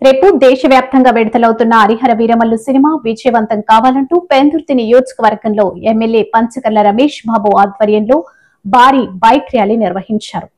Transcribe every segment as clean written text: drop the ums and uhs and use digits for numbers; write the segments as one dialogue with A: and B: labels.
A: రేపు దేశవ్యాప్తంగా విడుదలవుతున్న హరిహర వీరమల్లు సినిమా విజయవంతం కావాలంటూ పెందుర్తి నియోజకవర్గంలో ఎమ్మెల్యే పంచకర్ల రమేష్ బాబు ఆధ్వర్యంలో భారీ బైక్ ర్యాలీ నిర్వహించారు.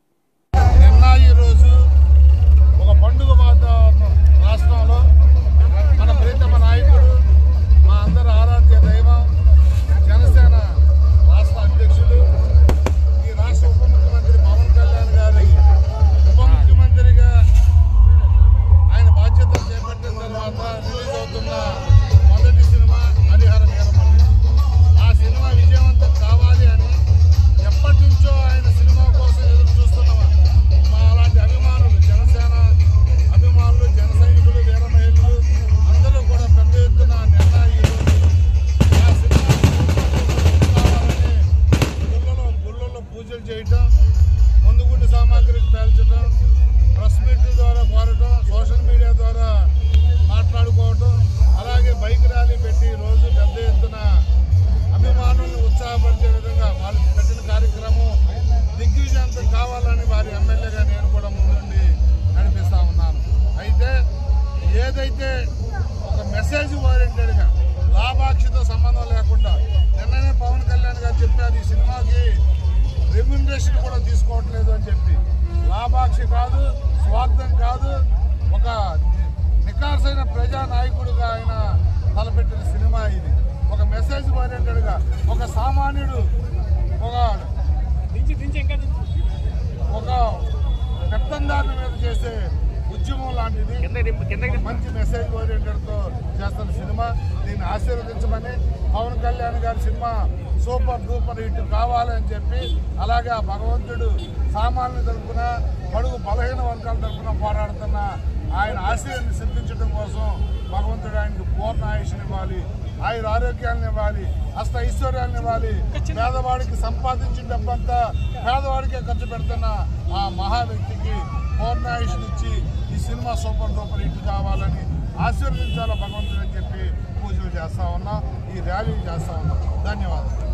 A: ముందుగుండి సామాగ్రికి పేల్చడం, ప్రెస్ మీట్ల ద్వారా కోరటం, సోషల్ మీడియా ద్వారా మాట్లాడుకోవటం, అలాగే బైక్ ర్యాలీ పెట్టి రోజు పెద్ద ఎత్తున అభిమానులను ఉత్సాహపరిచే విధంగా వాళ్ళు పెట్టిన కార్యక్రమం దిగ్విజయంతం కావాలని వారి ఎమ్మెల్యేగా నేను కూడా ముందుండి నడిపిస్తా ఉన్నాను. అయితే ఏదైతే ఒక మెసేజ్ ఓరియంటెడ్గా లాభాక్షితో సంబంధం లేకుండా నిన్ననే పవన్ కళ్యాణ్ గారు చెప్పారు, ఈ సినిమాకి రెమ్యునరేషన్ కూడా తీసుకోవట్లేదు అని చెప్పి. లాభాక్షి కాదు, స్వార్థం కాదు, ఒక నికార్సైన ప్రజానాయకుడిగా ఆయన తలపెట్టిన సినిమా ఇది. ఒక మెసేజ్ ఓరియంటెడ్గా ఒక సామాన్యుడు ఒక పెత్తందారుల మీద చేసే ఉద్యమం లాంటిది, మంచి మెసేజ్ ఓరియంటెడ్తో చేస్తున్న సినిమా. దీన్ని ఆశీర్వదించమని, పవన్ కళ్యాణ్ గారి సినిమా సూపర్ డూపర్ హిట్ కావాలని చెప్పి, అలాగే ఆ భగవంతుడు సామాన్యుల తరఫున, బడుగు బలహీన వర్గాల తరఫున పోరాడుతున్న ఆయన ఆశయాన్ని సిద్ధించడం కోసం భగవంతుడు ఆయనకు పూర్ణ ఆయుష్ని ఇవ్వాలి, ఆయన ఆరోగ్యాన్ని ఇవ్వాలి, అష్ట ఐశ్వర్యాన్ని ఇవ్వాలి. పేదవాడికి సంపాదించిన డబ్బంతా పేదవాడికే ఖర్చు పెడుతున్న ఆ మహా వ్యక్తికి పూర్ణ ఆయుష్ని ఇచ్చి ఈ సినిమా సూపర్ డూపర్ హిట్ కావాలని ఆశీర్వదించాలో భగవంతుడు అని చెప్పి పూజలు చేస్తా ఉన్నాం, ఈ ర్యాలీ చేస్తా ఉన్నాం. ధన్యవాదాలు.